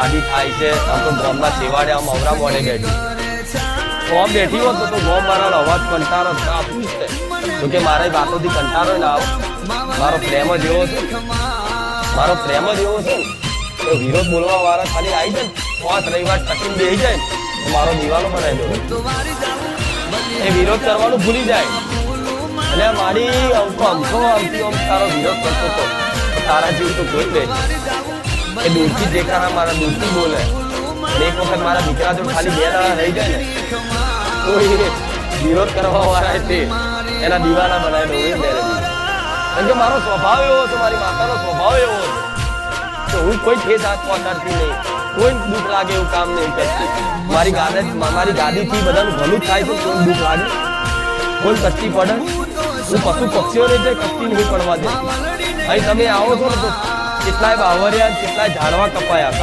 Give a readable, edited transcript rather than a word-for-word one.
આદિ થાય છે. આમ તો ગામના છેવાડે આમ અવરા મોડે બેઠી ગામ બેઠી હોત તો ગામ મારા અવાજ કંટાળો આપવું જ છે. જોકે મારા વાતોથી કંટાળો ના આવો. મારો પ્રેમ જ એવો છે, મારો પ્રેમ જ એવો છે તો વિરોધ બોલવા વાળા ખાલી આવી જાય ને 5 રવિવાર ટકીને બેસી જાય તો મારો દિવાલો બનાવી દો. એ વિરોધ કરવાનું ભૂલી જાય. એટલે મારી આમથી તારો વિરોધ કરતો હતો તારા જેવું તો કોઈ નહીં. એ દૂરથી દેખાના મારા દૂરથી બોલે. એક વખત મારા દીકરા જો ખાલી 2 દાડા રહી જાય ને તો એ વિરોધ કરવા વાળા તે એના દિવાલા બનાવી દો. કારણ કે મારો સ્વભાવ એવો છે, મારી માતાનો સ્વભાવ એવો છે તો હું કોઈ ઠેસ હાથ પહોંચાડતી નહીં, કોઈ દુઃખ લાગે એવું કામ નહીં કરતી. મારી ગાદીથી બધાનું ભલું થાય તો કોઈ દુઃખ લાગે, કોઈ કચ્છી પડે. હું પશુ પક્ષીઓને જે કચ્છી નહીં પડવા દે. અહીં તમે આવો છો ને તો કેટલાય બાવરિયા કેટલાય ઝાડવા કપાયા